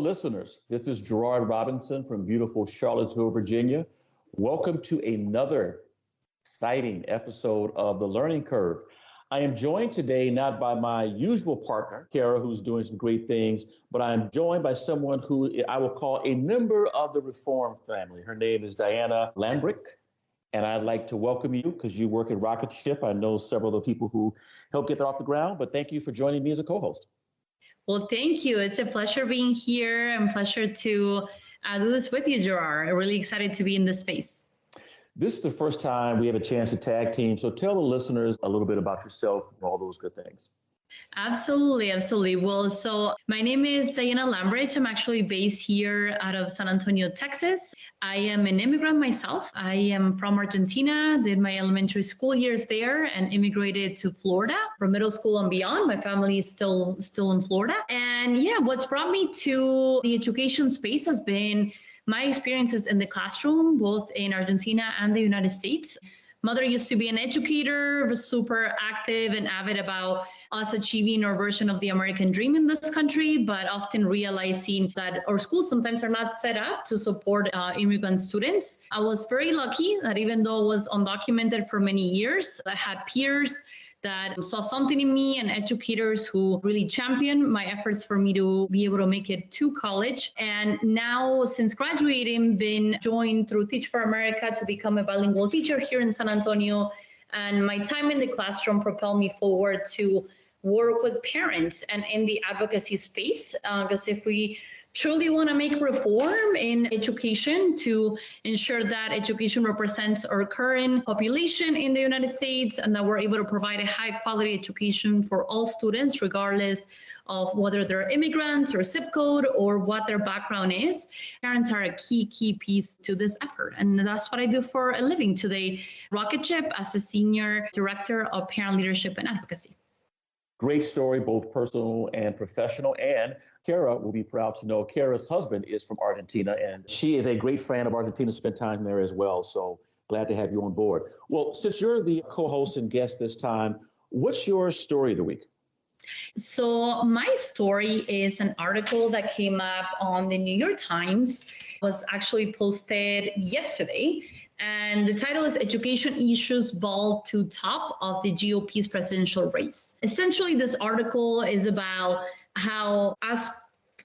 listeners. This is Gerard Robinson from beautiful Charlottesville, Virginia. Welcome to another exciting episode of The Learning Curve. I am joined today not by my usual partner, Kara, who's doing some great things, but I'm joined by someone who I will call a member of the Reform family. Her name is Daiana Lambrecht, and I'd like to welcome you because you work at Rocketship. I know several of the people who helped get that off the ground, but thank you for joining me as a co-host. Well, thank you. It's a pleasure being here and pleasure to do this with you, Gerard. I'm really excited to be in this space. This is the first time we have a chance to tag team. So tell the listeners a little bit about yourself and all those good things. Absolutely. Well, so my name is Daiana Lambrecht. I'm actually based here out of San Antonio, Texas. I am an immigrant myself. I am from Argentina, did my elementary school years there and immigrated to Florida for middle school and beyond. My family is still in Florida. And yeah, what's brought me to the education space has been my experiences in the classroom, both in Argentina and the United States. Mother used to be an educator, was super active and avid about us achieving our version of the American dream in this country, but often realizing that our schools sometimes are not set up to support immigrant students. I was very lucky that even though it was undocumented for many years, I had peers that saw something in me and educators who really championed my efforts for me to be able to make it to college. And now, since graduating, been joined through Teach for America to become a bilingual teacher here in San Antonio. And my time in the classroom propelled me forward to work with parents and in the advocacy space. Because if we truly want to make reform in education to ensure that education represents our current population in the United States and that we're able to provide a high quality education for all students, regardless of whether they're immigrants or zip code or what their background is. Parents are a key piece to this effort. And that's what I do for a living today, Rocketship, as a senior director of parent leadership and advocacy. Great story, both personal and professional. And Kara will be proud to know Kara's husband is from Argentina, and she is a great fan of Argentina, spent time there as well. So glad to have you on board. Well, since you're the co-host and guest this time, what's your story of the week? So my story is an article that came up on the New York Times, was actually posted yesterday. And the title is Education Issues Ball to Top of the GOP's Presidential Race. Essentially, this article is about how, as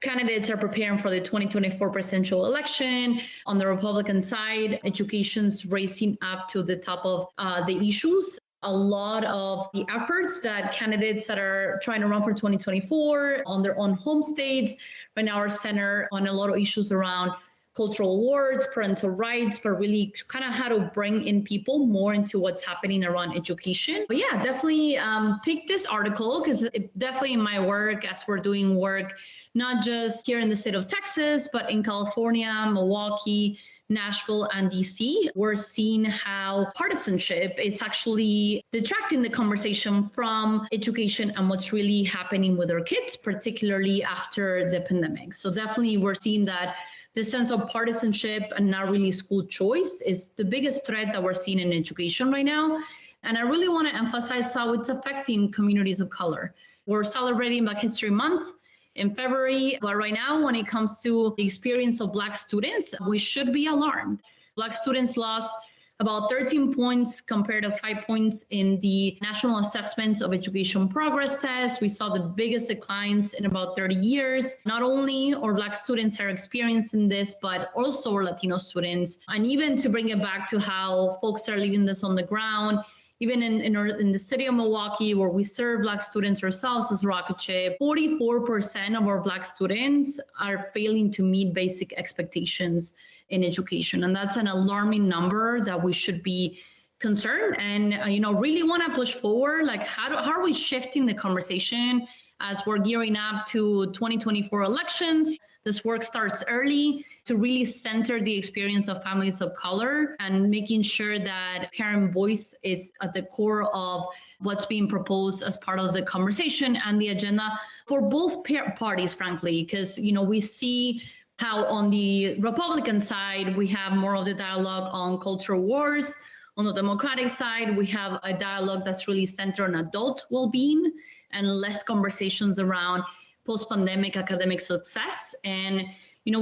candidates are preparing for the 2024 presidential election, on the Republican side, education's racing up to the top of the issues. A lot of the efforts that candidates that are trying to run for 2024 on their own home states right now are centered on a lot of issues around cultural awards, parental rights, but really kind of how to bring in people more into what's happening around education. But yeah, definitely pick this article because it definitely in my work, as we're doing work, not just here in the state of Texas, but in California, Milwaukee, Nashville, and DC, we're seeing how partisanship is actually detracting the conversation from education and what's really happening with our kids, particularly after the pandemic. So definitely we're seeing that this sense of partisanship and not really school choice is the biggest threat that we're seeing in education right now. And I really want to emphasize how it's affecting communities of color. We're celebrating Black History Month in February, but right now, when it comes to the experience of Black students, we should be alarmed. Black students lost about 13 points compared to 5 points in the National Assessments of Education Progress test. We saw the biggest declines in about 30 years. Not only are Black students are experiencing this, but also our Latino students. And even to bring it back to how folks are living this on the ground, even in the city of Milwaukee, where we serve Black students ourselves as Rocketship, 44% of our Black students are failing to meet basic expectations in education. And that's an alarming number that we should be concerned and, really want to push forward. Like, how are we shifting the conversation as we're gearing up to 2024 elections? This work starts early to really center the experience of families of color and making sure that parent voice is at the core of what's being proposed as part of the conversation and the agenda for both parties, frankly, because, we see how on the Republican side, we have more of the dialogue on cultural wars. On the Democratic side, we have a dialogue that's really centered on adult well-being and less conversations around post-pandemic academic success. And,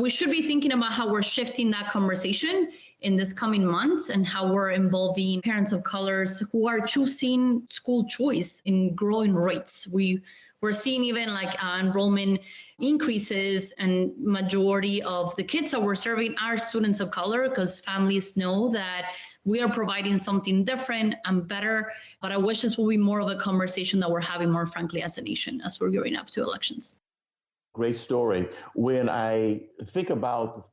we should be thinking about how we're shifting that conversation in this coming months and how we're involving parents of colors who are choosing school choice in growing rates. We're seeing even like enrollment increases, and majority of the kids that we're serving are students of color because families know that we are providing something different and better. But I wish this will be more of a conversation that we're having more frankly as a nation as we're gearing up to elections. Great story. When I think about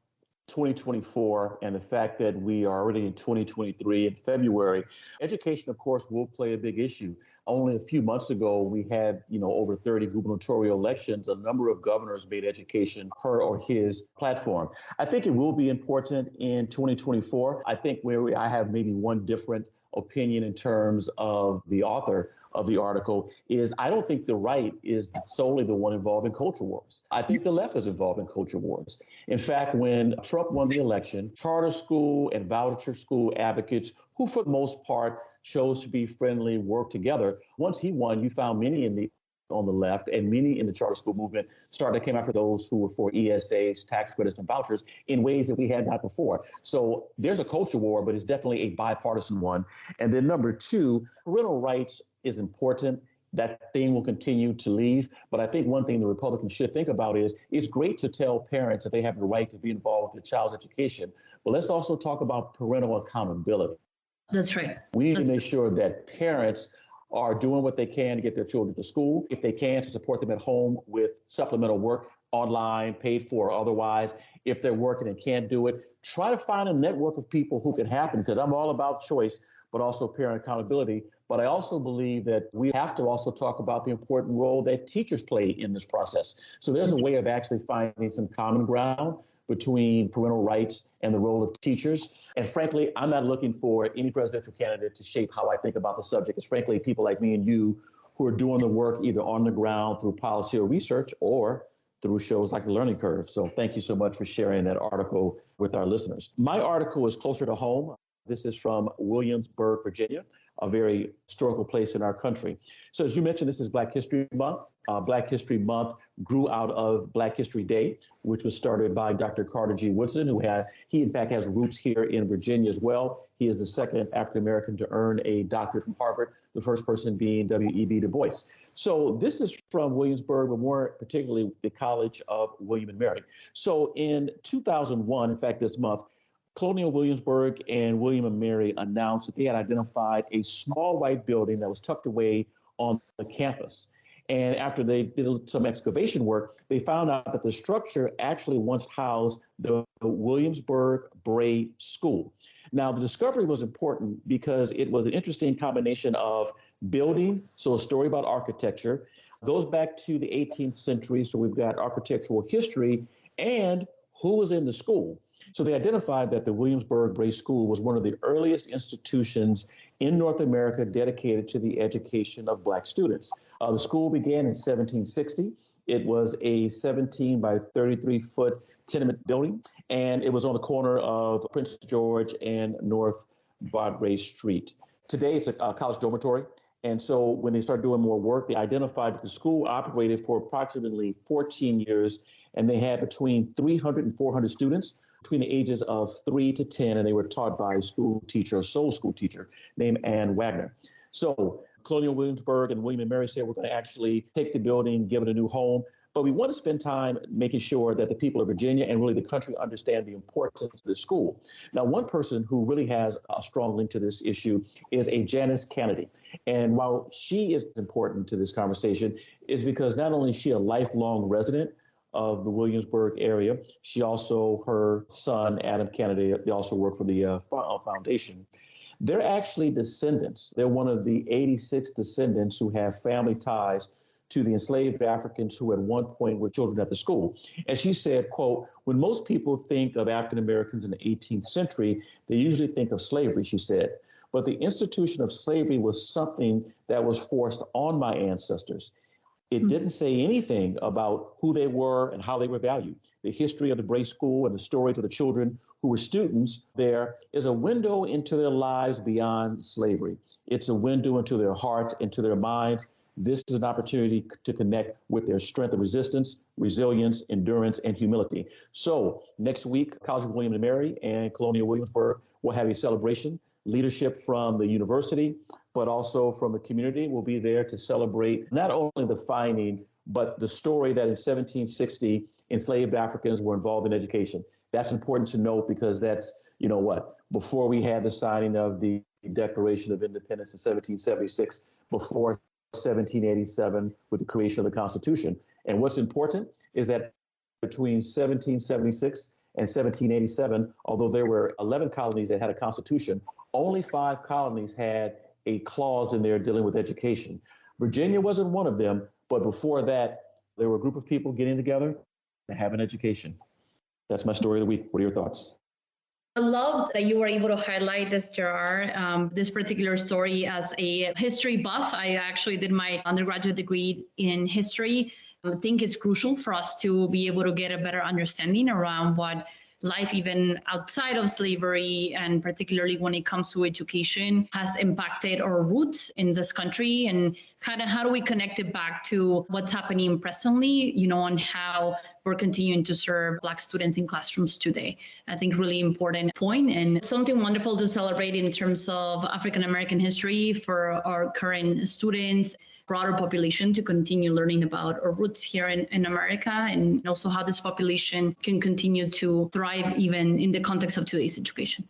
2024 and the fact that we are already in 2023 in February, education, of course, will play a big issue. Only a few months ago, we had, over 30 gubernatorial elections. A number of governors made education her or his platform. I think it will be important in 2024. I think where I have maybe one different opinion in terms of the author of the article is I don't think the right is solely the one involved in culture wars. I think the left is involved in culture wars. In fact, when Trump won the election, charter school and voucher school advocates, who for the most part chose to be friendly, work together. Once he won, you found many on the left and many in the charter school movement came after those who were for ESAs, tax credits, and vouchers in ways that we had not before. So there's a culture war, but it's definitely a bipartisan one. And then number two, parental rights is important. That thing will continue to leave. But I think one thing the Republicans should think about is it's great to tell parents that they have the right to be involved with their child's education. But let's also talk about parental accountability. That's right. We need to make sure that parents are doing what they can to get their children to school. If they can, to support them at home with supplemental work, online, paid for, or otherwise. If they're working and can't do it, try to find a network of people who can happen, because I'm all about choice, but also parent accountability. But I also believe that we have to also talk about the important role that teachers play in this process. So there's a way of actually finding some common ground between parental rights and the role of teachers. And frankly, I'm not looking for any presidential candidate to shape how I think about the subject. It's frankly people like me and you who are doing the work either on the ground through policy or research or through shows like The Learning Curve. So thank you so much for sharing that article with our listeners. My article is closer to home. This is from Williamsburg, Virginia, a very historical place in our country. So as you mentioned, this is Black History Month. Black History Month grew out of Black History Day, which was started by Dr. Carter G. Woodson, he in fact has roots here in Virginia as well. He is the second African-American to earn a doctorate from Harvard, the first person being W.E.B. Du Bois. So this is from Williamsburg, but more particularly the College of William and Mary. So in 2001, in fact, this month, Colonial Williamsburg and William and Mary announced that they had identified a small white building that was tucked away on the campus. And after they did some excavation work, they found out that the structure actually once housed the Williamsburg Bray School. Now, the discovery was important because it was an interesting combination of building, so a story about architecture, goes back to the 18th century, so we've got architectural history, and who was in the school. So they identified that the Williamsburg Bray School was one of the earliest institutions in North America dedicated to the education of Black students. The school began in 1760. It was a 17 by 33-foot tenement building, and it was on the corner of Prince George and North Broadway Street. Today, it's a college dormitory. And so when they started doing more work, they identified that the school operated for approximately 14 years, and they had between 300 and 400 students between the ages of 3 to 10, and they were taught by a school teacher, a soul school teacher named Ann Wagner. So Colonial Williamsburg and William and Mary said, we're going to actually take the building, give it a new home. But we want to spend time making sure that the people of Virginia and really the country understand the importance of the school. Now, one person who really has a strong link to this issue is a Janice Kennedy. And while she is important to this conversation, is because not only is she a lifelong resident of the Williamsburg area, she also, her son, Adam Kennedy, they also work for the foundation. They're actually descendants. They're one of the 86 descendants who have family ties to the enslaved Africans who at one point were children at the school. And she said, quote, when most people think of African Americans in the 18th century, they usually think of slavery, she said. But the institution of slavery was something that was forced on my ancestors. It didn't say anything about who they were and how they were valued. The history of the Bray School and the stories of the children who were students there is a window into their lives beyond slavery. It's a window into their hearts, into their minds. this is an opportunity to connect with their strength of resistance, resilience, endurance, and humility. So next week, College of William & Mary and Colonial Williamsburg will have a celebration. Leadership from the university, but also from the community will be there to celebrate not only the finding, but the story that in 1760, enslaved Africans were involved in education. That's important to note because that's, before we had the signing of the Declaration of Independence in 1776, before 1787 with the creation of the Constitution. And what's important is that between 1776 and 1787, although there were 11 colonies that had a constitution, only 5 colonies had a clause in there dealing with education. Virginia wasn't one of them, but before that, there were a group of people getting together to have an education. That's my story of the week. What are your thoughts? I love that you were able to highlight this, Gerard, this particular story as a history buff. I actually did my undergraduate degree in history. I think it's crucial for us to be able to get a better understanding around what life, even outside of slavery, and particularly when it comes to education, has impacted our roots in this country, and kind of how do we connect it back to what's happening presently, and how we're continuing to serve Black students in classrooms today. I think really important point, and something wonderful to celebrate in terms of African American history for our current students, broader population, to continue learning about our roots here in America, and also how this population can continue to thrive even in the context of today's education.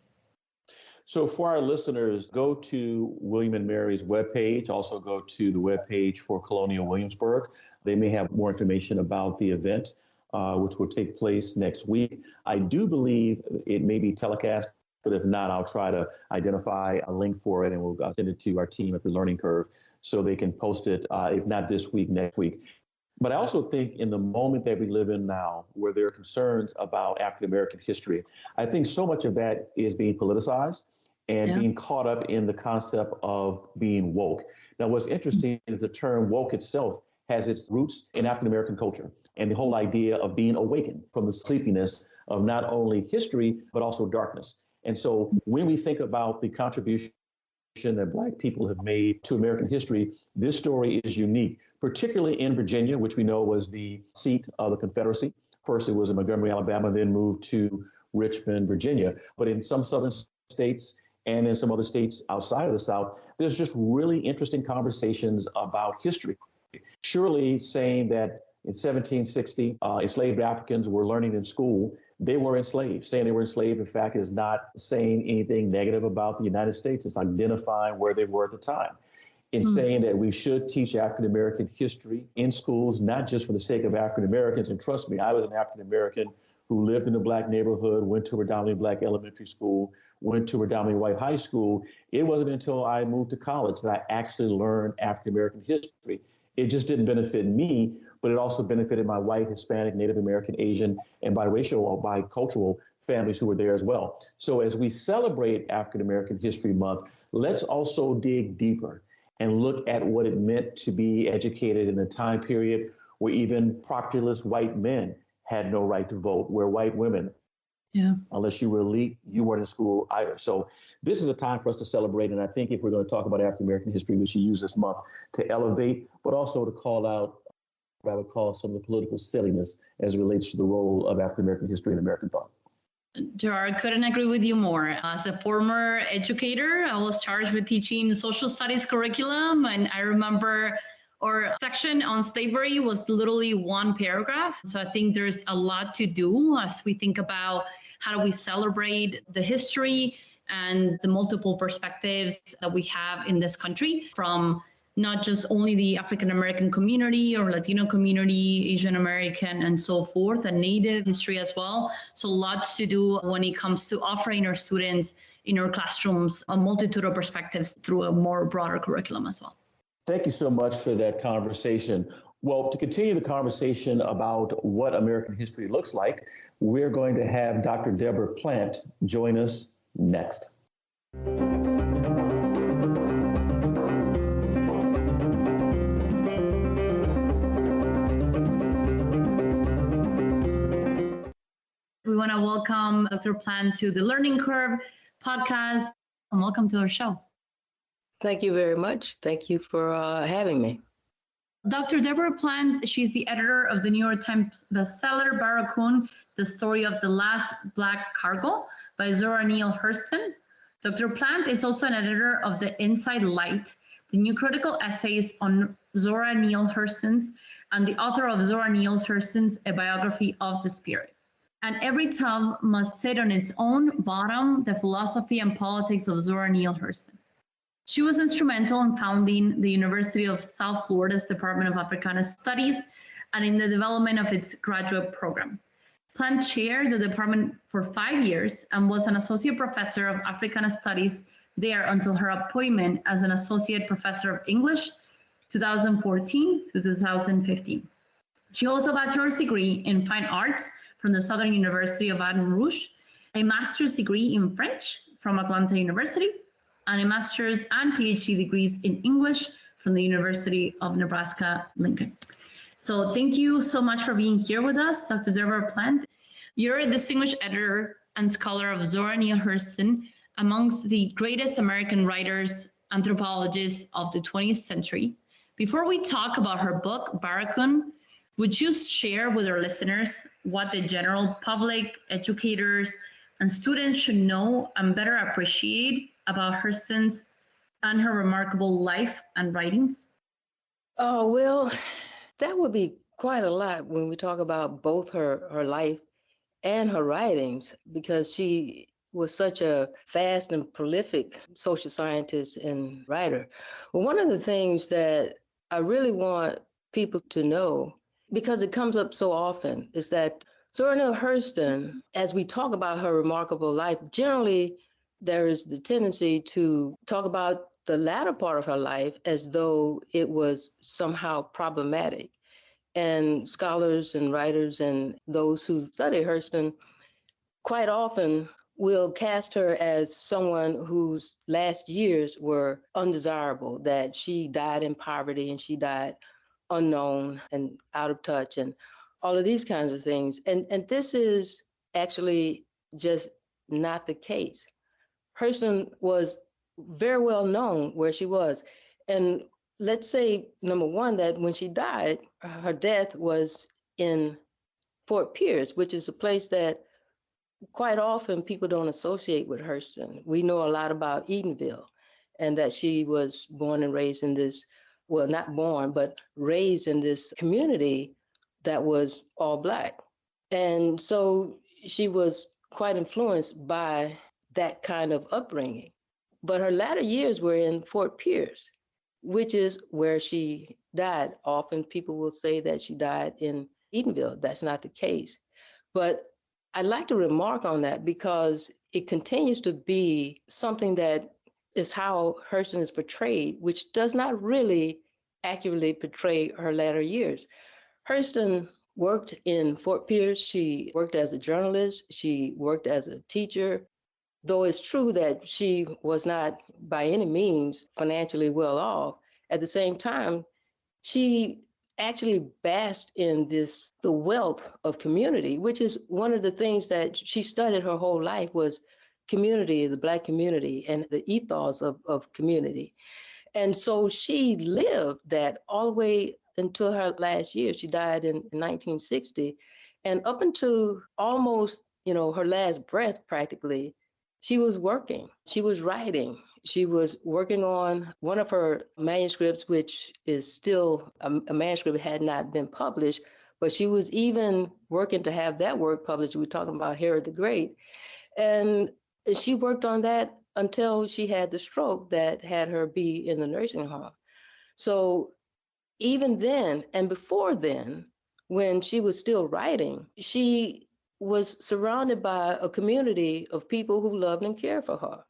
So for our listeners, go to William & Mary's webpage, also go to the webpage for Colonial Williamsburg. They may have more information about the event, which will take place next week. I do believe it may be telecast, but if not, I'll try to identify a link for it, and we'll send it to our team at the Learning Curve so they can post it, if not this week, next week. But I also think in the moment that we live in now, where there are concerns about African-American history, I think so much of that is being politicized and being caught up in the concept of being woke. Now, what's interesting is the term woke itself has its roots in African-American culture and the whole idea of being awakened from the sleepiness of not only history, but also darkness. And so when we think about the contribution that Black people have made to American history, this story is unique, particularly in Virginia, which we know was the seat of the Confederacy. First, it was in Montgomery, Alabama, then moved to Richmond, Virginia. But in some southern states and in some other states outside of the South, there's just really interesting conversations about history. Surely saying that in 1760, enslaved Africans were learning in school, they were enslaved. Saying they were enslaved, in fact, is not saying anything negative about the United States. It's identifying where they were at the time. In saying that we should teach African-American history in schools, not just for the sake of African-Americans. And trust me, I was an African-American who lived in a Black neighborhood, went to a predominantly Black elementary school, went to a predominantly white high school. It wasn't until I moved to college that I actually learned African-American history. It just didn't benefit me, but it also benefited my white, Hispanic, Native American, Asian, and biracial or bicultural families who were there as well. So as we celebrate African American History Month, let's also dig deeper and look at what it meant to be educated in a time period where even propertyless white men had no right to vote, where white women, unless you were elite, you weren't in school either. So this is a time for us to celebrate. And I think if we're going to talk about African American history, we should use this month to elevate, but also to call out what I would call some of the political silliness as it relates to the role of African American history in American thought. Gerard, couldn't agree with you more. As a former educator, I was charged with teaching social studies curriculum, and I remember our section on slavery was literally one paragraph. So I think there's a lot to do as we think about how do we celebrate the history and the multiple perspectives that we have in this country, from not just only the African American community or Latino community, Asian American, and so forth, and Native history as well. So lots to do when it comes to offering our students in our classrooms a multitude of perspectives through a more broader curriculum as well. Thank you so much for that conversation. Well, to continue the conversation about what American history looks like, we're going to have Dr. Deborah Plant join us next. We want to welcome Dr. Plant to the Learning Curve podcast, and welcome to our show. Thank you very much. Thank you for having me. Dr. Deborah Plant, she's the editor of the New York Times bestseller, Barracoon, The Story of the Last Black Cargo by Zora Neale Hurston. Dr. Plant is also an editor of The Inside Light, the new critical essays on Zora Neale Hurston's, and the author of Zora Neale Hurston's A Biography of the Spirit. And every tub must sit on its own bottom, the philosophy and politics of Zora Neale Hurston. She was instrumental in founding the University of South Florida's Department of Africana Studies and in the development of its graduate program. Plant chaired the department for 5 years and was an associate professor of Africana Studies there until her appointment as an associate professor of English 2014 to 2015. She holds a bachelor's degree in fine arts from the Southern University of Baton Rouge, a master's degree in French from Atlanta University, and a master's and PhD degrees in English from the University of Nebraska-Lincoln. So thank you so much for being here with us, Dr. Deborah Plant. You're a distinguished editor and scholar of Zora Neale Hurston, amongst the greatest American writers, anthropologists of the 20th century. Before we talk about her book, Barracoon, would you share with our listeners what the general public, educators, and students should know and better appreciate about Hurston's and her remarkable life and writings? Oh, well, that would be quite a lot when we talk about both her life and her writings, because she was such a fast and prolific social scientist and writer. Well, one of the things that I really want people to know, because it comes up so often, is that Zora Neale Hurston, as we talk about her remarkable life, generally there is the tendency to talk about the latter part of her life as though it was somehow problematic. And scholars and writers and those who study Hurston quite often will cast her as someone whose last years were undesirable, that she died in poverty and she died unknown and out of touch and all of these kinds of things. And this is actually just not the case. Hurston was very well known where she was. And let's say, number one, that when she died, her death was in Fort Pierce, which is a place that quite often people don't associate with Hurston. We know a lot about Edenville, and that she was born and raised in this, well, not born, but raised in this community that was all Black. And so she was quite influenced by that kind of upbringing. But her latter years were in Fort Pierce, which is where she died. Often people will say that she died in Edenville. That's not the case. But I'd like to remark on that because it continues to be something that is how Hurston is portrayed, which does not really accurately portray her latter years. Hurston worked in Fort Pierce. She worked as a journalist. She worked as a teacher. Though it's true that she was not by any means financially well off, at the same time, she actually basked in the wealth of community, which is one of the things that she studied her whole life was community, the Black community, and the ethos of community. And so she lived that all the way until her last year. She died in 1960. And up until almost, her last breath practically, she was working, she was writing, she was working on one of her manuscripts, which is still a manuscript that had not been published, but she was even working to have that work published. We're talking about Herod the Great. And she worked on that until she had the stroke that had her be in the nursing home. So even then, and before then, when she was still writing, she was surrounded by a community of people who loved and cared for her.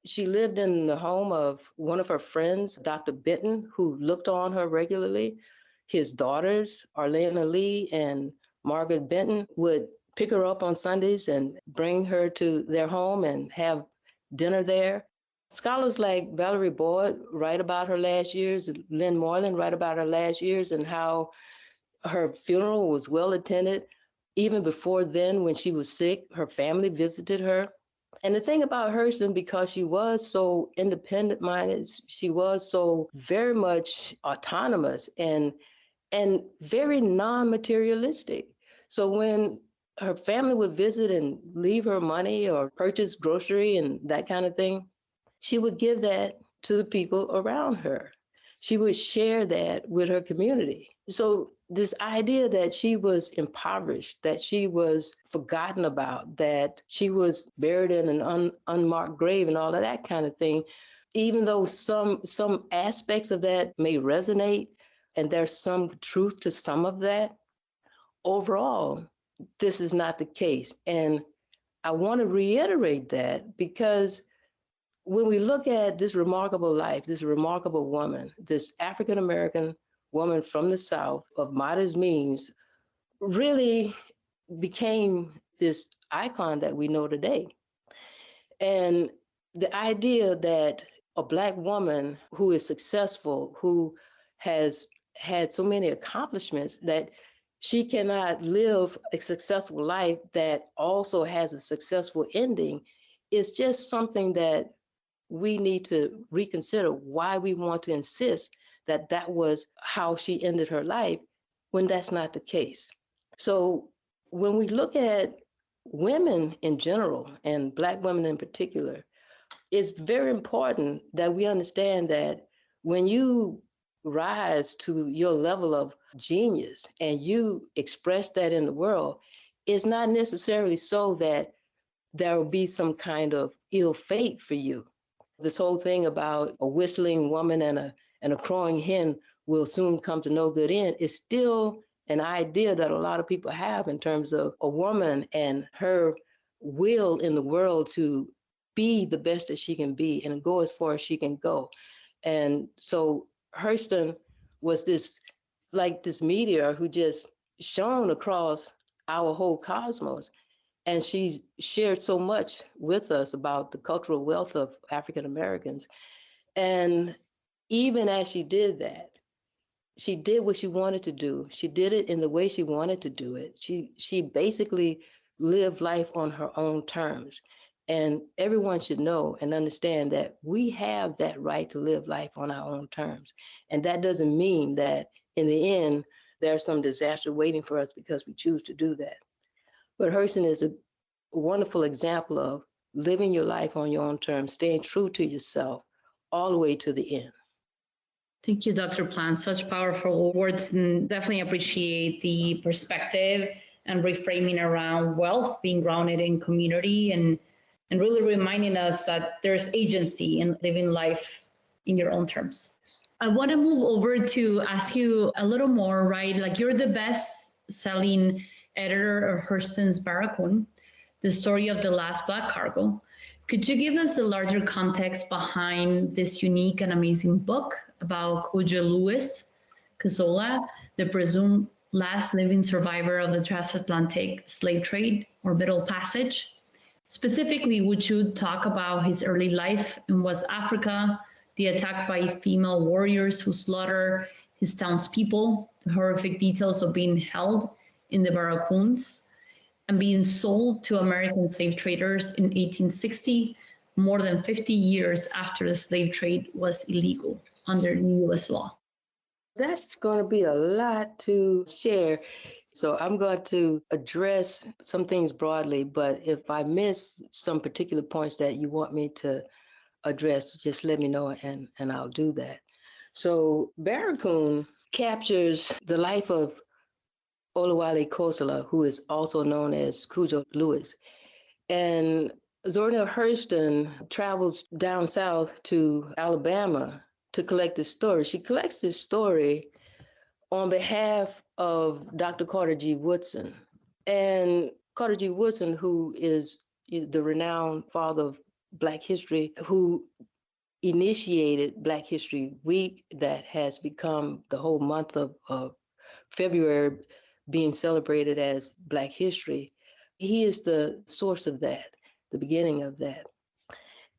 She lived in the home of one of her friends, Dr. Benton, who looked on her regularly. His daughters, Arlena Lee and Margaret Benton, would pick her up on Sundays and bring her to their home and have dinner there. Scholars like Valerie Boyd write about her last years, Lynn Moylan write about her last years and how her funeral was well attended. Even before then, when she was sick, her family visited her. And the thing about Hurston, because she was so independent-minded, she was so very much autonomous and and very non-materialistic. So when her family would visit and leave her money or purchase grocery and that kind of thing, she would give that to the people around her. She would share that with her community. So this idea that she was impoverished, that she was forgotten about, that she was buried in an unmarked grave and all of that kind of thing, even though some aspects of that may resonate and there's some truth to some of that, overall, this is not the case. And I want to reiterate that because when we look at this remarkable life, this remarkable woman, this African-American woman from the South of modest means, really became this icon that we know today. And the idea that a Black woman who is successful, who has had so many accomplishments, that she cannot live a successful life that also has a successful ending, is just something that we need to reconsider why we want to insist that that was how she ended her life when that's not the case. So when we look at women in general and Black women in particular, it's very important that we understand that when you rise to your level of genius and you express that in the world, it's not necessarily so that there will be some kind of ill fate for you. This whole thing about a whistling woman and a crowing hen will soon come to no good end is still an idea that a lot of people have in terms of a woman and her will in the world to be the best that she can be and go as far as she can go. And so Hurston was this meteor who just shone across our whole cosmos. And she shared so much with us about the cultural wealth of African Americans. And even as she did that, she did what she wanted to do. She did it in the way she wanted to do it. She basically lived life on her own terms. And everyone should know and understand that we have that right to live life on our own terms. And that doesn't mean that in the end, there's some disaster waiting for us because we choose to do that. But Hurston is a wonderful example of living your life on your own terms, staying true to yourself all the way to the end. Thank you, Dr. Plant. Such powerful words, and definitely appreciate the perspective and reframing around wealth being grounded in community and really reminding us that there's agency in living life in your own terms. I want to move over to ask you a little more, right? Like, you're the best-selling editor of Hurston's Barracoon, the story of the last Black cargo. Could you give us the larger context behind this unique and amazing book about Cudjo Lewis, Kossola, the presumed last living survivor of the transatlantic slave trade or Middle Passage? Specifically, would you talk about his early life in West Africa, the attack by female warriors who slaughter his townspeople, the horrific details of being held in the Barracoons, and being sold to American slave traders in 1860, more than 50 years after the slave trade was illegal under U.S. law? That's going to be a lot to share. So I'm going to address some things broadly, but if I miss some particular points that you want me to address, just let me know and I'll do that. So Barracoon captures the life of Oluale Kossola, who is also known as Cudjo Lewis. And Zora Neale Hurston travels down south to Alabama to collect this story. She collects this story on behalf of Dr. Carter G. Woodson. And Carter G. Woodson, who is the renowned father of Black history, who initiated Black History Week that has become the whole month of February being celebrated as Black History. He is the source of that, the beginning of that.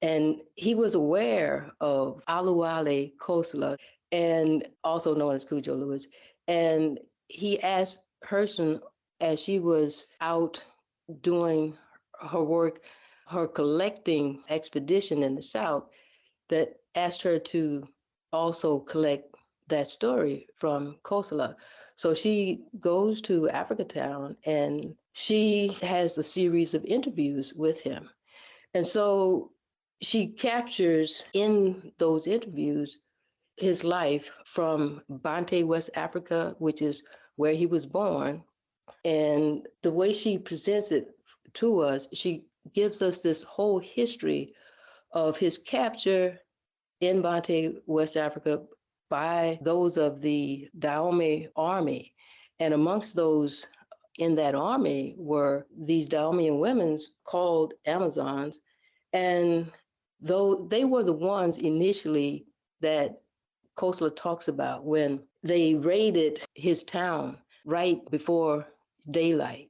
And he was aware of Oluale Kossola, and also known as Cudjo Lewis. And he asked Hurston, as she was out doing her work, her collecting expedition in the South, that asked her to also collect that story from Kossola. So she goes to Africatown and she has a series of interviews with him. And so she captures in those interviews his life from Bante, West Africa, which is where he was born. And the way she presents it to us, she gives us this whole history of his capture in Bante, West Africa, by those of the Dahomey army. And amongst those in that army were these Dahomean women called Amazons. And though they were the ones initially that Kossola talks about when they raided his town right before daylight.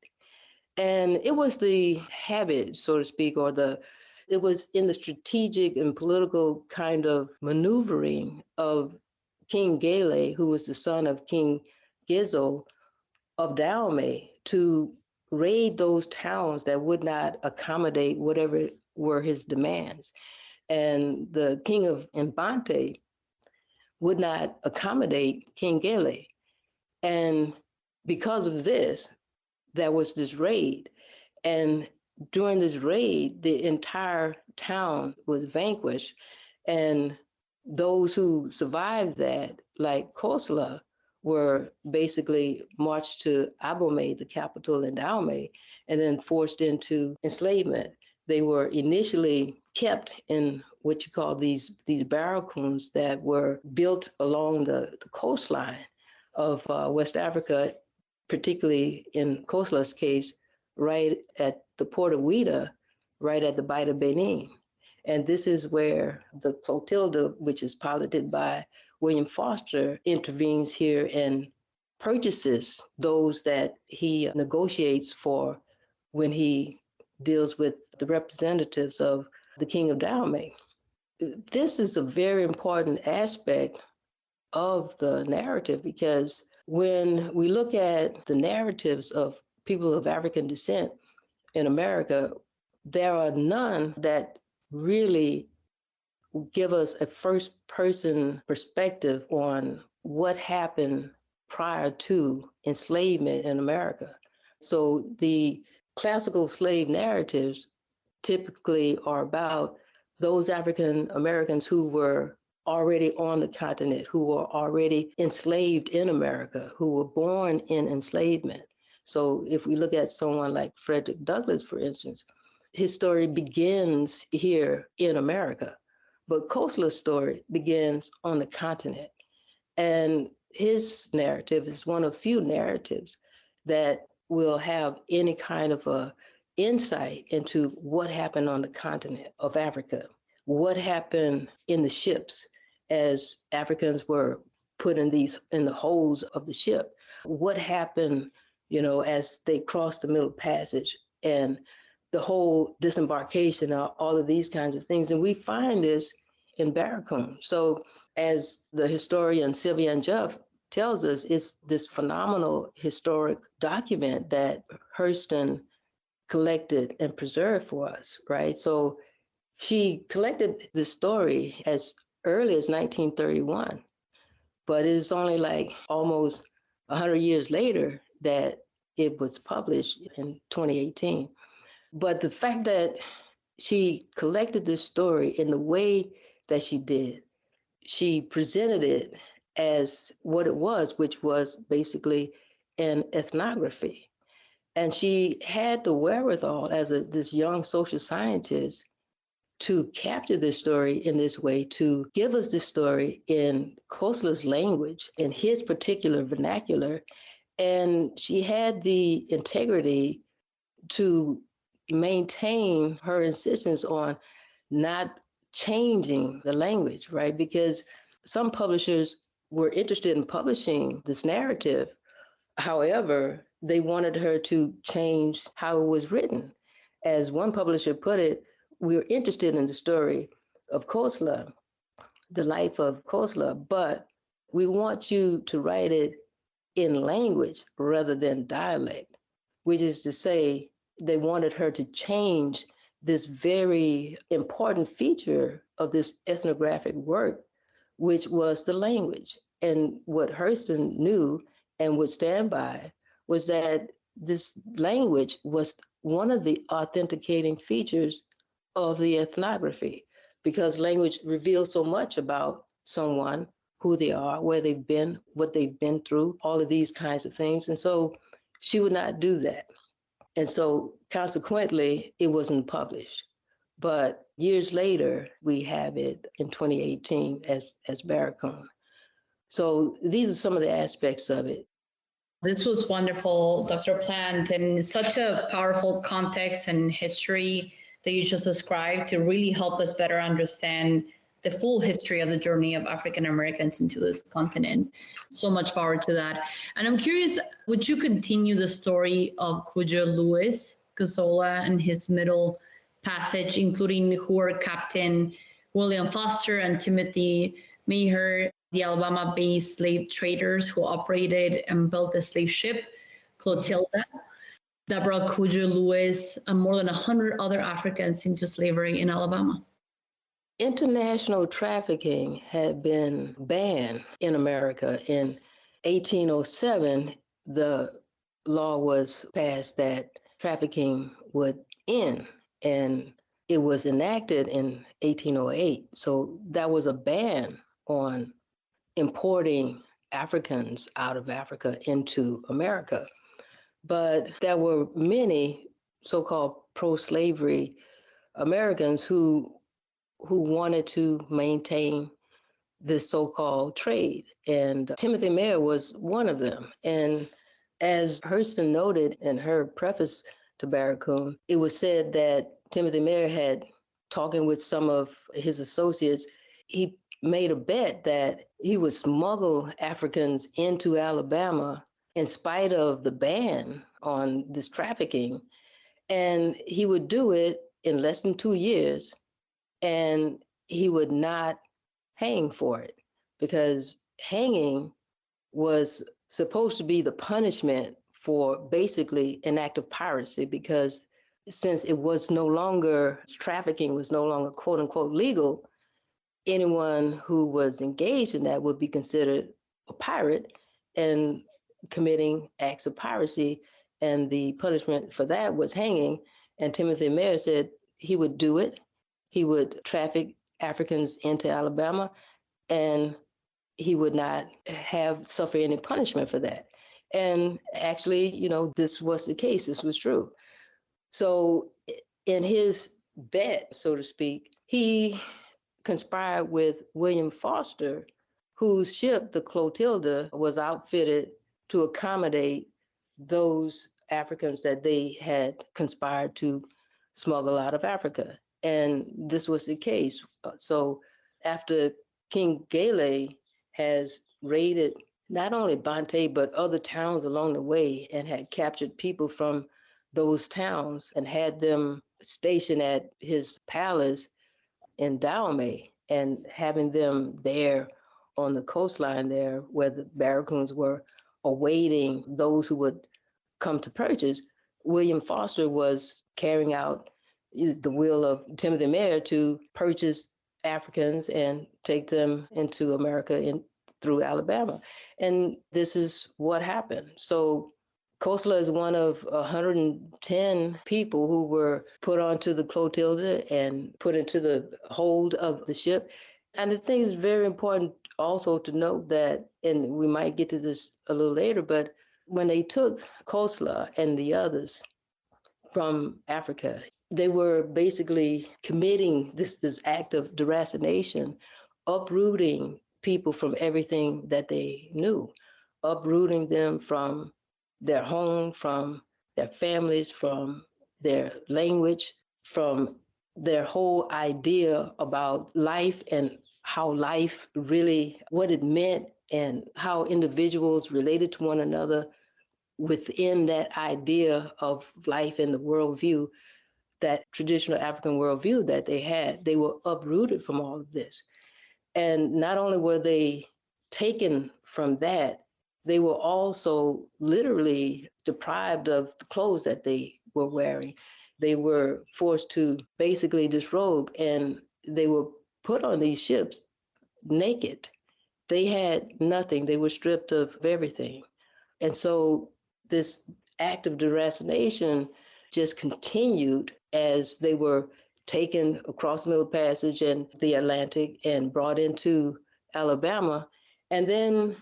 And it was the habit, so to speak, it was in the strategic and political kind of maneuvering of King Gele, who was the son of King Gizo of Dahomey, to raid those towns that would not accommodate whatever were his demands. And the king of Mbante would not accommodate King Gele. And because of this, there was this raid. And during this raid, the entire town was vanquished. And those who survived that, like Kossola, were basically marched to Abomey, the capital in Dahomey, and then forced into enslavement. They were initially kept in what you call these barracoons that were built along the coastline of West Africa, particularly in Kossola's case, right at the port of Ouidah, right at the Bight of Benin. And this is where the Clotilda, which is piloted by William Foster, intervenes here and purchases those that he negotiates for when he deals with the representatives of the King of Dahomey. This is a very important aspect of the narrative, because when we look at the narratives of people of African descent in America, there are none that really give us a first-person perspective on what happened prior to enslavement in America. So the classical slave narratives typically are about those African Americans who were already on the continent, who were already enslaved in America, who were born in enslavement. So if we look at someone like Frederick Douglass, for instance, his story begins here in America, but Kossola's story begins on the continent. And his narrative is one of few narratives that will have any kind of a insight into what happened on the continent of Africa, what happened in the ships as Africans were put in the holds of the ship, what happened, as they crossed the Middle Passage, and the whole disembarkation, all of these kinds of things. And we find this in Barracoon. So as the historian Sylviane Juff tells us, it's this phenomenal historic document that Hurston collected and preserved for us, right? So she collected this story as early as 1931, but it was only like almost 100 years later that it was published in 2018. But the fact that she collected this story in the way that she did, she presented it as what it was, which was basically an ethnography. And she had the wherewithal as this young social scientist to capture this story in this way, to give us this story in Kossola's language, in his particular vernacular. And she had the integrity to maintain her insistence on not changing the language, right? Because some publishers were interested in publishing this narrative. However, they wanted her to change how it was written. As one publisher put it, we were interested in the story of Kossola, the life of Kossola, but we want you to write it in language rather than dialect, which is to say, they wanted her to change this very important feature of this ethnographic work, which was the language. And what Hurston knew and would stand by was that this language was one of the authenticating features of the ethnography, because language reveals so much about someone, who they are, where they've been, what they've been through, all of these kinds of things. And so she would not do that. And so consequently, it wasn't published. But years later, we have it in 2018 as Barracoon. So these are some of the aspects of it. This was wonderful, Dr. Plant, and such a powerful context and history that you just described to really help us better understand the full history of the journey of African Americans into this continent. So much power to that. And I'm curious, would you continue the story of Cudjo Lewis, Kossola, and his middle passage, including who were Captain William Foster and Timothy Meagher, the Alabama-based slave traders who operated and built the slave ship Clotilda, that brought Cudjo Lewis and more than 100 other Africans into slavery in Alabama? International trafficking had been banned in America. In 1807, the law was passed that trafficking would end, and it was enacted in 1808. So that was a ban on importing Africans out of Africa into America. But there were many so-called pro-slavery Americans who wanted to maintain this so-called trade. And Timothy Meagher was one of them. And as Hurston noted in her preface to Barracoon, it was said that Timothy Meagher had, talking with some of his associates, he made a bet that he would smuggle Africans into Alabama in spite of the ban on this trafficking. And he would do it in less than 2 years, and he would not hang for it, because hanging was supposed to be the punishment for basically an act of piracy, because since it was no longer, trafficking was no longer quote unquote legal, anyone who was engaged in that would be considered a pirate and committing acts of piracy, and the punishment for that was hanging. And Timothy Meagher said he would do it. He would traffic Africans into Alabama, and he would not suffer any punishment for that. And actually, this was the case. This was true. So in his bet, so to speak, he conspired with William Foster, whose ship, the Clotilda, was outfitted to accommodate those Africans that they had conspired to smuggle out of Africa. And this was the case. So after King Gale has raided not only Bante, but other towns along the way, and had captured people from those towns and had them stationed at his palace in Dahomey, and having them there on the coastline there where the Barracoons were awaiting those who would come to purchase, William Foster was carrying out the will of Timothy Meagher to purchase Africans and take them into America through Alabama. And this is what happened. So Kossola is one of 110 people who were put onto the Clotilda and put into the hold of the ship. And I think it's very important also to note that, and we might get to this a little later, but when they took Kossola and the others from Africa, they were basically committing this act of deracination, uprooting people from everything that they knew, uprooting them from their home, from their families, from their language, from their whole idea about life and how life really, what it meant, and how individuals related to one another within that idea of life and the worldview, that traditional African worldview that they had. They were uprooted from all of this. And not only were they taken from that, they were also literally deprived of the clothes that they were wearing. They were forced to basically disrobe, and they were put on these ships naked they had nothing. They were stripped of everything. And so this act of deracination just continued as they were taken across the Middle Passage and the Atlantic and brought into Alabama, and then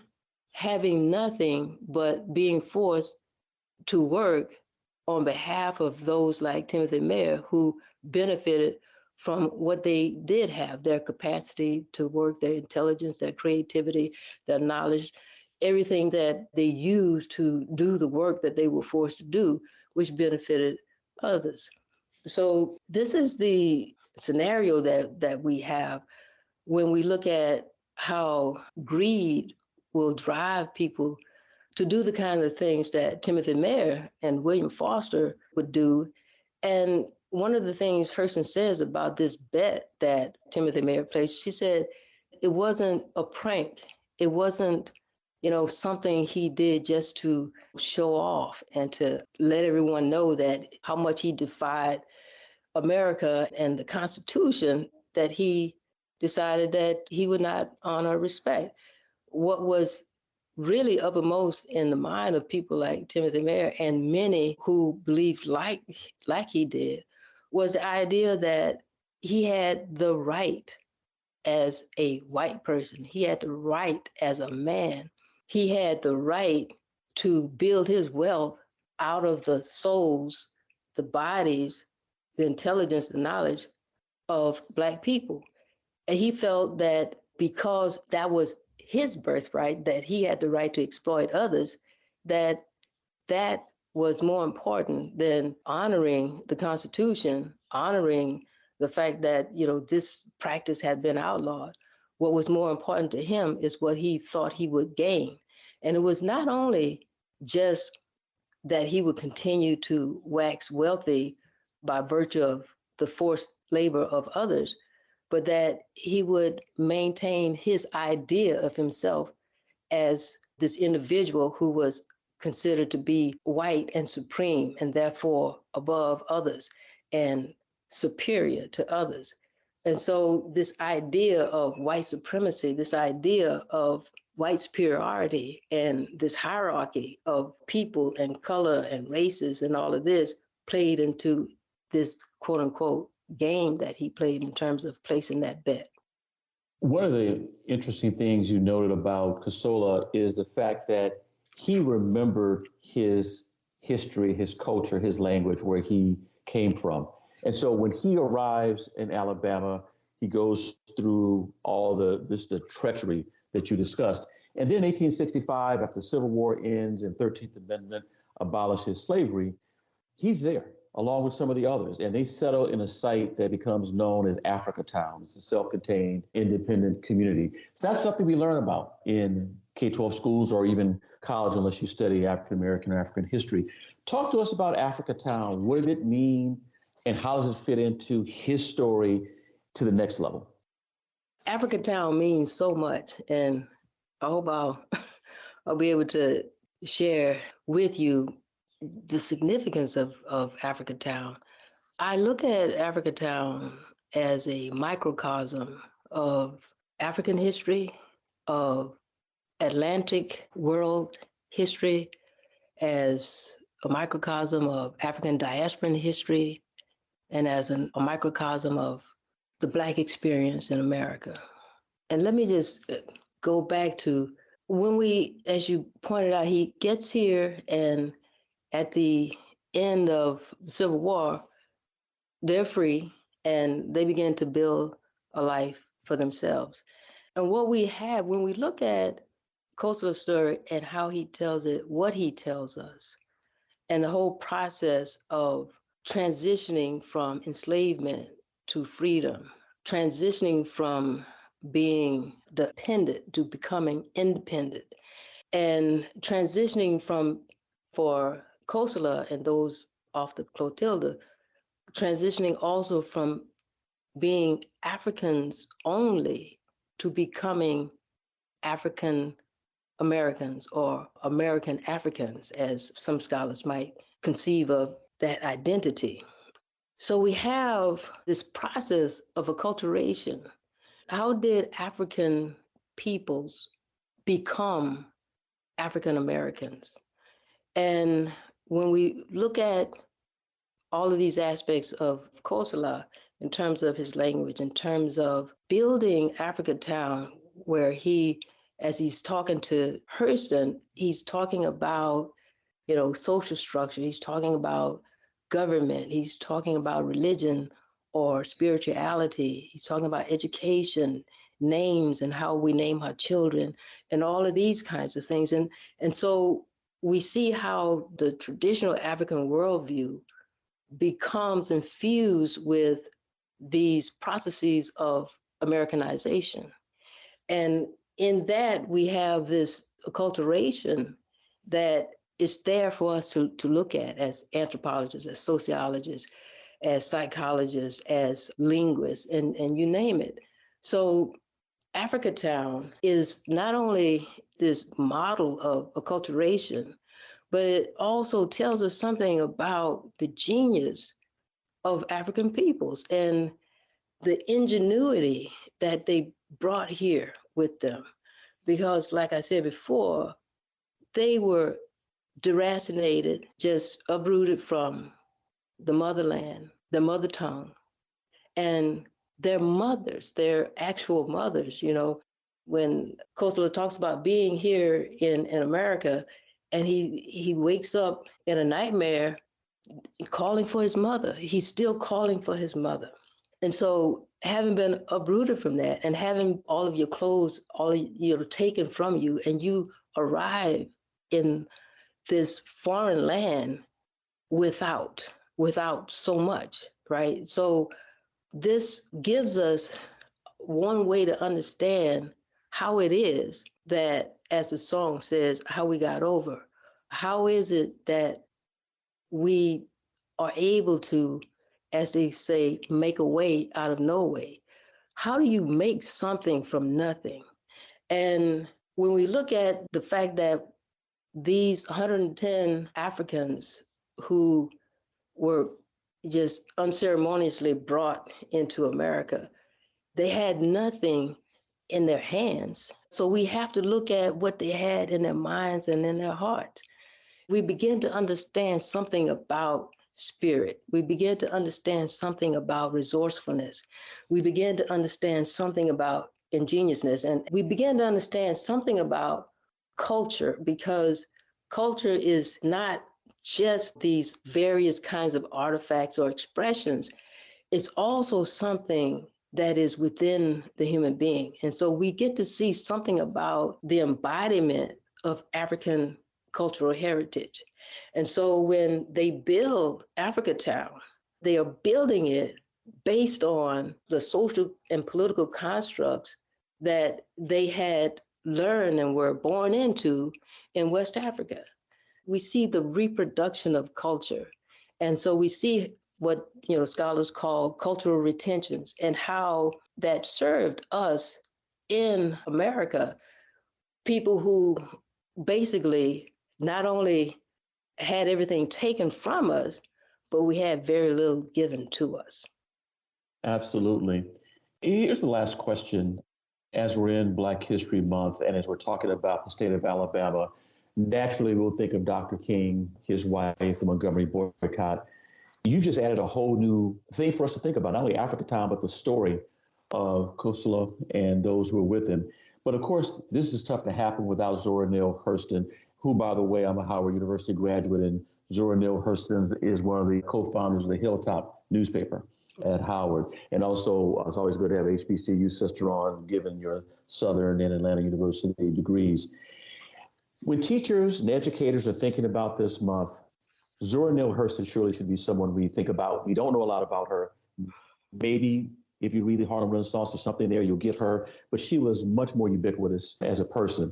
having nothing but being forced to work on behalf of those like Timothy Meagher who benefited from what they did have, their capacity to work, their intelligence, their creativity, their knowledge, everything that they used to do the work that they were forced to do, which benefited others. So this is the scenario that we have when we look at how greed will drive people to do the kind of things that Timothy Meagher and William Foster would do. And one of the things Hurston says about this bet that Timothy Meagher placed, she said, it wasn't a prank. It wasn't, something he did just to show off and to let everyone know that how much he defied America and the Constitution, that he decided that he would not honor or respect. What was really uppermost in the mind of people like Timothy Meagher and many who believed like he did was the idea that he had the right as a white person. He had the right as a man. He had the right to build his wealth out of the souls, the bodies, the intelligence, the knowledge of Black people. And he felt that because that was his birthright, that he had the right to exploit others, that was more important than honoring the Constitution, honoring the fact that, this practice had been outlawed. What was more important to him is what he thought he would gain. And it was not only just that he would continue to wax wealthy by virtue of the forced labor of others, but that he would maintain his idea of himself as this individual who was considered to be white and supreme and therefore above others and superior to others. And so this idea of white supremacy, this idea of white superiority and this hierarchy of people and color and races and all of this played into this quote unquote game that he played in terms of placing that bet. One of the interesting things you noted about Kossola is the fact that he remembered his history, his culture, his language, where he came from. And so when he arrives in Alabama, he goes through all the treachery that you discussed. And then in 1865, after the Civil War ends and 13th Amendment abolishes slavery, he's there along with some of the others. And they settle in a site that becomes known as Africatown. It's a self-contained, independent community. It's not something we learn about in K-12 schools or even college unless you study African-American or African history. Talk to us about Africatown. What did it mean? And how does it fit into his story to the next level? Africatown means so much. And I hope I'll be able to share with you the significance of Africatown. I look at Africatown as a microcosm of African history, of Atlantic world history, as a microcosm of African diasporan history, and as a microcosm of the Black experience in America. And let me just go back to when as you pointed out, he gets here and at the end of the Civil War, they're free and they begin to build a life for themselves. And what we have, when we look at Kossola's story and how he tells it, what he tells us, and the whole process of transitioning from enslavement to freedom, transitioning from being dependent to becoming independent, and transitioning for Kossola and those off the Clotilda, transitioning also from being Africans only to becoming African Americans or American Africans, as some scholars might conceive of that identity. So we have this process of acculturation. How did African peoples become African Americans. And when we look at all of these aspects of Kossola, in terms of his language, in terms of building Africa Town, where he, as he's talking to Hurston, he's talking about, social structure, he's talking about government, he's talking about religion or spirituality, he's talking about education, names and how we name our children, and all of these kinds of things. And so we see how the traditional African worldview becomes infused with these processes of Americanization. And in that, we have this acculturation that is there for us to look at as anthropologists, as sociologists, as psychologists, as linguists, and you name it. So Africa Town is not only this model of acculturation, but it also tells us something about the genius of African peoples and the ingenuity that they brought here with them. Because, like I said before, they were deracinated, just uprooted from the motherland, the mother tongue, and their mothers, their actual mothers. When Kossola talks about being here in America, and he wakes up in a nightmare calling for his mother. He's still calling for his mother. And so having been uprooted from that and having all of your clothes, taken from you, and you arrive in this foreign land without so much, right? So this gives us one way to understand how it is that, as the song says, how we got over. How is it that we are able to, as they say, make a way out of no way? How do you make something from nothing? And when we look at the fact that these 110 Africans who were just unceremoniously brought into America, they had nothing in their hands. So we have to look at what they had in their minds and in their hearts. We begin to understand something about spirit. We begin to understand something about resourcefulness. We begin to understand something about ingeniousness. And we begin to understand something about culture, because culture is not just these various kinds of artifacts or expressions. It's also something that is within the human being. And so we get to see something about the embodiment of African cultural heritage. And so when they build Africa Town, they are building it based on the social and political constructs that they had learned and were born into in West Africa. We see the reproduction of culture. And so we see what scholars call cultural retentions, and how that served us in America, people who basically not only had everything taken from us, but we had very little given to us. Absolutely. Here's the last question. As we're in Black History Month, and as we're talking about the state of Alabama, naturally we'll think of Dr. King, his wife, the Montgomery boycott. You just added a whole new thing for us to think about, not only Africa Town, but the story of Kossola and those who were with him. But of course, this is tough to happen without Zora Neale Hurston, who, by the way, I'm a Howard University graduate, and Zora Neale Hurston is one of the co-founders of the Hilltop newspaper at Howard. And also, it's always good to have HBCU sister on, given your Southern and Atlanta University degrees. When teachers and educators are thinking about this month, Zora Neale Hurston surely should be someone we think about. We don't know a lot about her. Maybe if you read the Harlem Renaissance, there's something there, you'll get her. But she was much more ubiquitous as a person.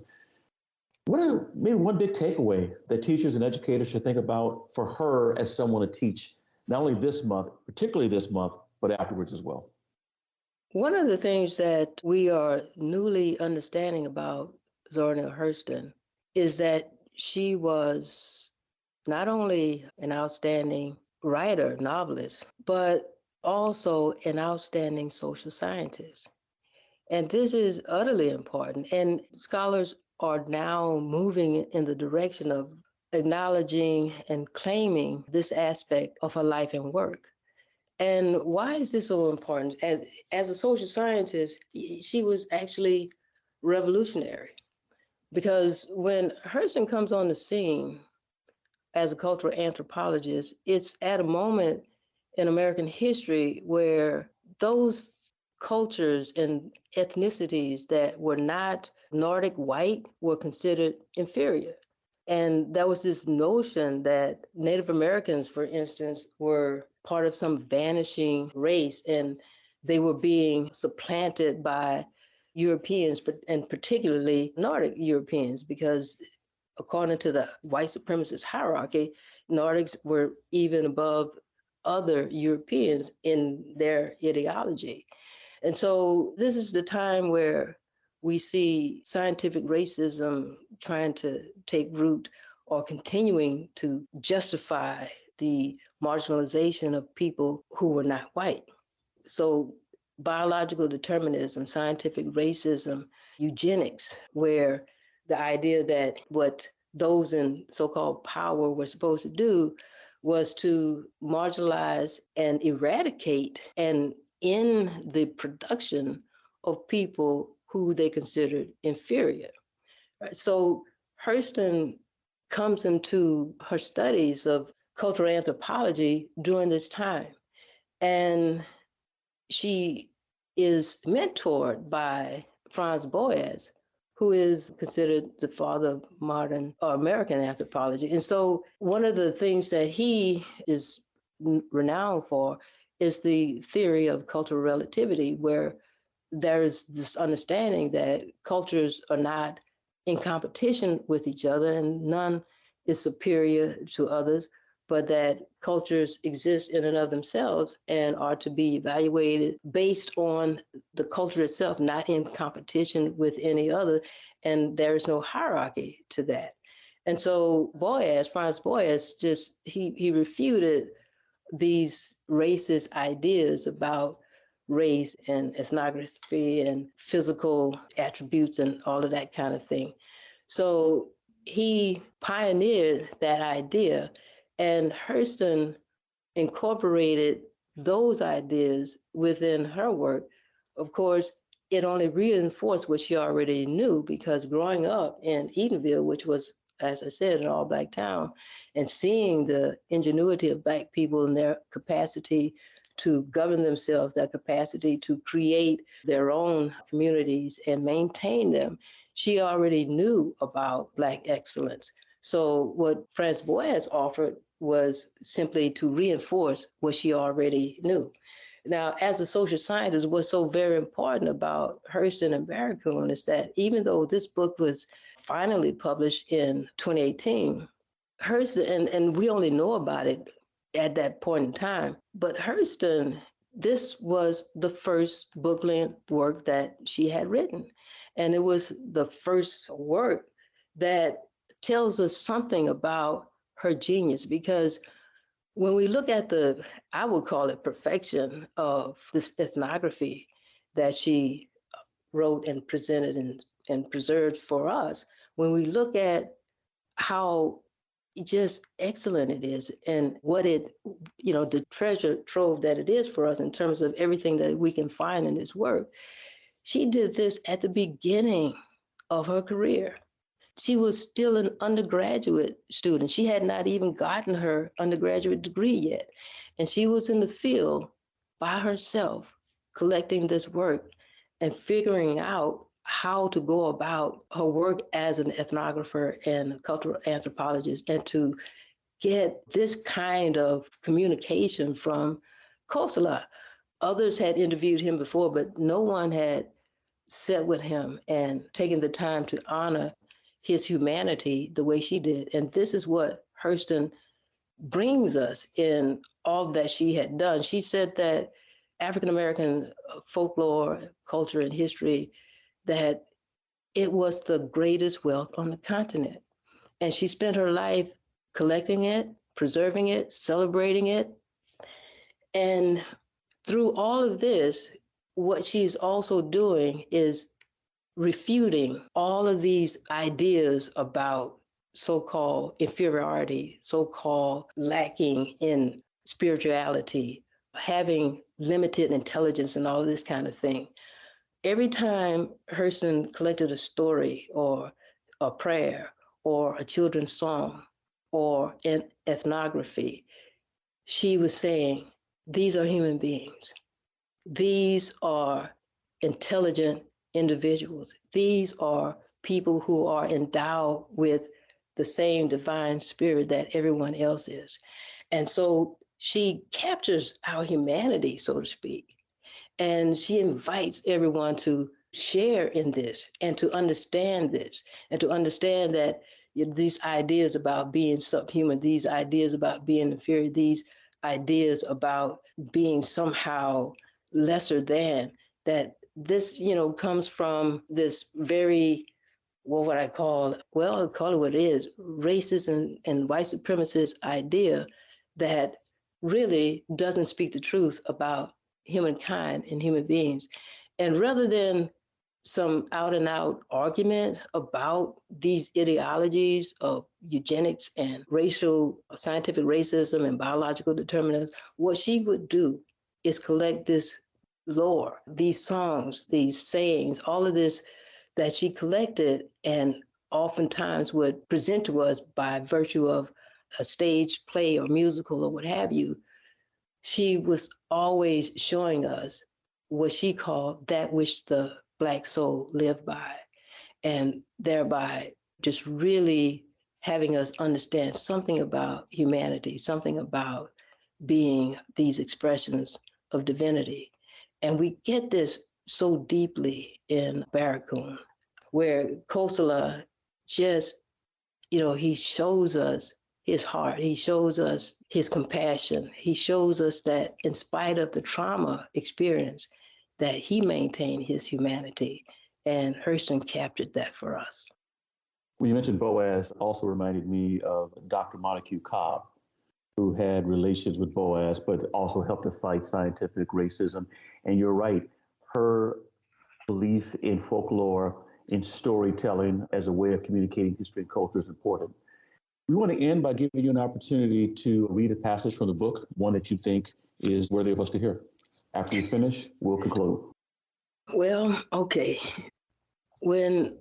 What are maybe one big takeaway that teachers and educators should think about for her as someone to teach, not only this month, particularly this month, but afterwards as well? One of the things that we are newly understanding about Zora Neale Hurston is that she was not only an outstanding writer, novelist, but also an outstanding social scientist. And this is utterly important. And scholars are now moving in the direction of acknowledging and claiming this aspect of her life and work. And why is this so important? As a social scientist, she was actually revolutionary, because when Hurston comes on the scene as a cultural anthropologist, it's at a moment in American history where those cultures and ethnicities that were not Nordic white were considered inferior. And there was this notion that Native Americans, for instance, were part of some vanishing race, and they were being supplanted by Europeans, and particularly Nordic Europeans, because according to the white supremacist hierarchy, Nordics were even above other Europeans in their ideology. And so this is the time where we see scientific racism trying to take root or continuing to justify the marginalization of people who were not white. So biological determinism, scientific racism, eugenics, where the idea that what those in so-called power were supposed to do was to marginalize and eradicate and end the production of people who they considered inferior. So Hurston comes into her studies of cultural anthropology during this time. And she is mentored by Franz Boas, who is considered the father of modern or American anthropology. And so one of the things that he is renowned for is the theory of cultural relativity, where there is this understanding that cultures are not in competition with each other and none is superior to others, but that cultures exist in and of themselves and are to be evaluated based on the culture itself, not in competition with any other. And there is no hierarchy to that. And so Franz Boas, he refuted these racist ideas about race and ethnography and physical attributes and all of that kind of thing. So he pioneered that idea, and Hurston incorporated those ideas within her work. Of course, it only reinforced what she already knew, because growing up in Eatonville, which was, as I said, an all-Black town, and seeing the ingenuity of Black people and their capacity to govern themselves, their capacity to create their own communities and maintain them, she already knew about Black excellence. So what Franz Boas offered was simply to reinforce what she already knew. Now, as a social scientist, what's so very important about Hurston and Barracoon is that even though this book was finally published in 2018, Hurston, and we only know about it at that point in time, but Hurston, this was the first book-length work that she had written. And it was the first work that tells us something about her genius, because when we look at I would call it perfection of this ethnography that she wrote and presented and preserved for us, when we look at how just excellent it is and what it, the treasure trove that it is for us in terms of everything that we can find in this work, she did this at the beginning of her career. She was still an undergraduate student. She had not even gotten her undergraduate degree yet. And she was in the field by herself, collecting this work and figuring out how to go about her work as an ethnographer and cultural anthropologist, and to get this kind of communication from Kossola. Others had interviewed him before, but no one had sat with him and taken the time to honor his humanity the way she did. And this is what Hurston brings us in all that she had done. She said that African-American folklore, culture, and history, that it was the greatest wealth on the continent. And she spent her life collecting it, preserving it, celebrating it. And through all of this, what she's also doing is refuting all of these ideas about so-called inferiority, so-called lacking in spirituality, having limited intelligence and all of this kind of thing. Every time Hurston collected a story or a prayer or a children's song or an ethnography, she was saying, these are human beings. These are intelligent individuals. These are people who are endowed with the same divine spirit that everyone else is. And so she captures our humanity, so to speak. And she invites everyone to share in this and to understand this and to understand that these ideas about being subhuman, these ideas about being inferior, these ideas about being somehow lesser than, that this, comes from this very, what I call, I'll call it what it is, racist and white supremacist idea that really doesn't speak the truth about humankind and human beings. And rather than some out and out argument about these ideologies of eugenics and racial, scientific racism and biological determinants, what she would do is collect this lore, these songs, these sayings, all of this that she collected and oftentimes would present to us by virtue of a stage play or musical or what have you. She was always showing us what she called that which the Black soul lived by, and thereby just really having us understand something about humanity, something about being these expressions of divinity. And we get this so deeply in Barracoon, where Kossola just, he shows us his heart. He shows us his compassion. He shows us that in spite of the trauma experience, that he maintained his humanity. And Hurston captured that for us. When you mentioned Boaz, also reminded me of Dr. Monica Cobb, who had relations with Boaz, but also helped to fight scientific racism. And you're right, her belief in folklore, in storytelling as a way of communicating history and culture is important. We want to end by giving you an opportunity to read a passage from the book, one that you think is worthy of us to hear. After you finish, we'll conclude. Well, okay. When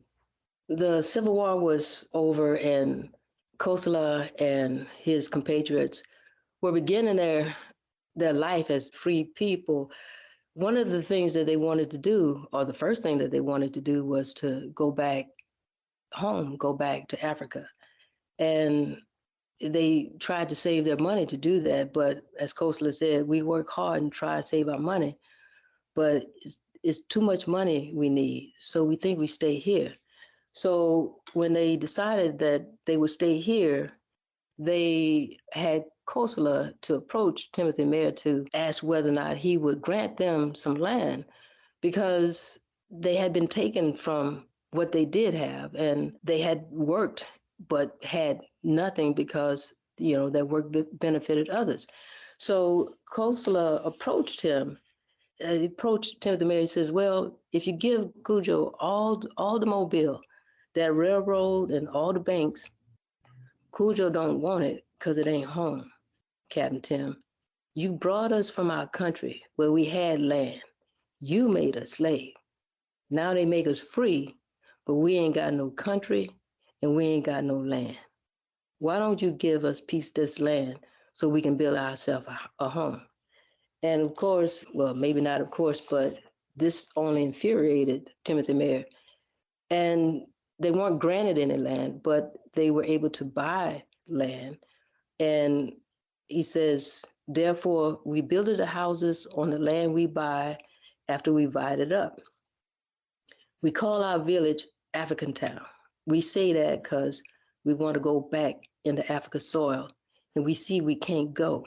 the Civil War was over and Kossola and his compatriots were beginning their life as free people, one of the things that they wanted to do, or the first thing that they wanted to do, was to go back home, go back to Africa. And they tried to save their money to do that. But as Kossola said, we work hard and try to save our money, but it's too much money we need. So we think we stay here. So when they decided that they would stay here, they had Kossola to approach Timothy Meyer to ask whether or not he would grant them some land, because they had been taken from what they did have, and they had worked but had nothing because, their work benefited others. So Kossola approached him. He approached Timothy Meyer. He says, well, if you give Cudjo all the mobile, that railroad and all the banks, Cudjo don't want it because it ain't home, Captain Tim. You brought us from our country where we had land. You made us slave. Now they make us free, but we ain't got no country and we ain't got no land. Why don't you give us piece of this land so we can build ourselves a home? And of course, well, maybe not of course, but this only infuriated Timothy Meyer. And they weren't granted any land, but they were able to buy land. And he says, therefore, we builded the houses on the land we buy after we divide it up. We call our village African Town. We say that because we want to go back into Africa soil, and we see we can't go.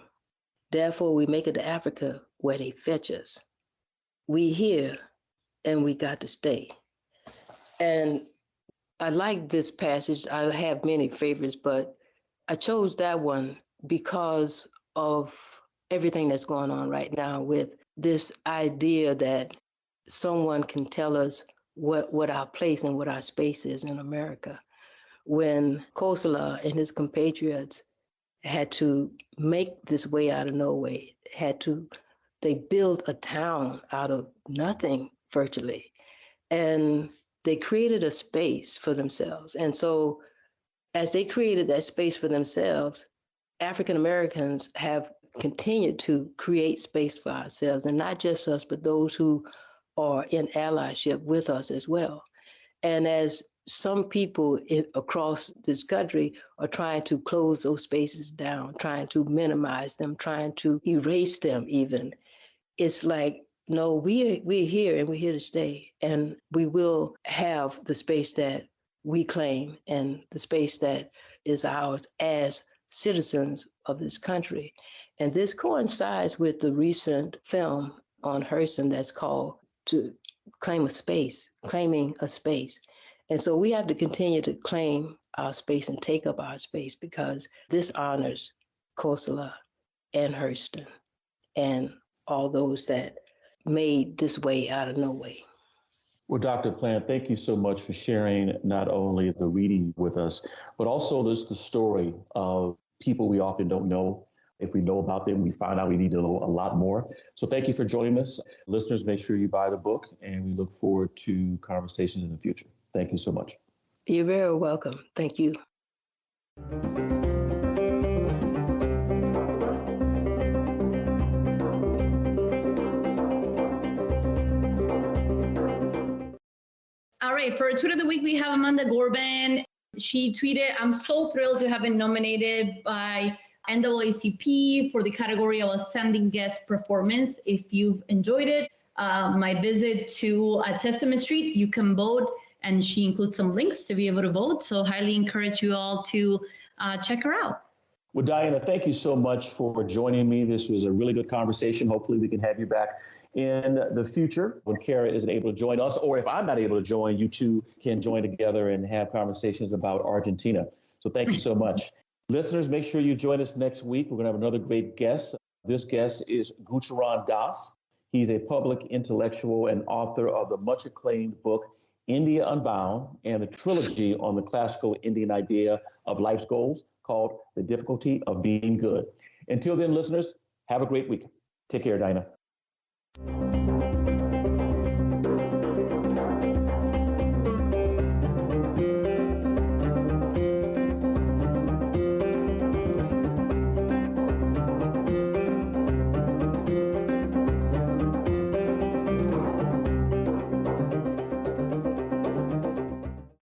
Therefore, we make it to Africa where they fetch us. We here, and we got to stay. And I like this passage. I have many favorites, but I chose that one because of everything that's going on right now with this idea that someone can tell us what our place and what our space is in America. When Kossola and his compatriots had to make this way out of no way, they built a town out of nothing virtually, and they created a space for themselves. And so as they created that space for themselves, African Americans have continued to create space for ourselves, and not just us, but those who are in allyship with us as well. And as some people across this country are trying to close those spaces down, trying to minimize them, trying to erase them even, it's like, no, we're here and we're here to stay. And we will have the space that we claim and the space that is ours as citizens of this country. And this coincides with the recent film on Hurston that's called To Claim a Space, Claiming a Space. And so we have to continue to claim our space and take up our space, because this honors Kossola and Hurston and all those that made this way out of no way. Well, Dr. Plant, thank you so much for sharing not only the reading with us, but also the story of people we often don't know. If we know about them, we find out we need to know a lot more. So thank you for joining us. Listeners, make sure you buy the book, and we look forward to conversations in the future. Thank you so much. You're very welcome. Thank you. All right, for Tweet of the Week, we have Amanda Gorban. She tweeted, "I'm so thrilled to have been nominated by NAACP for the category of Outstanding Guest Performance. If you've enjoyed it, my visit to Testament Street, you can vote." And she includes some links to be able to vote. So highly encourage you all to check her out. Well, Daiana, thank you so much for joining me. This was a really good conversation. Hopefully we can have you back in the future when Kara isn't able to join us, or if I'm not able to join, you two can join together and have conversations about Argentina. So thank you so much. Listeners, make sure you join us next week. We're going to have another great guest. This guest is Gerard. He's a public intellectual and author of the much acclaimed book, India Unbound, and the trilogy on the classical Indian idea of life's goals called The Difficulty of Being Good. Until then, listeners, have a great week. Take care, Daiana.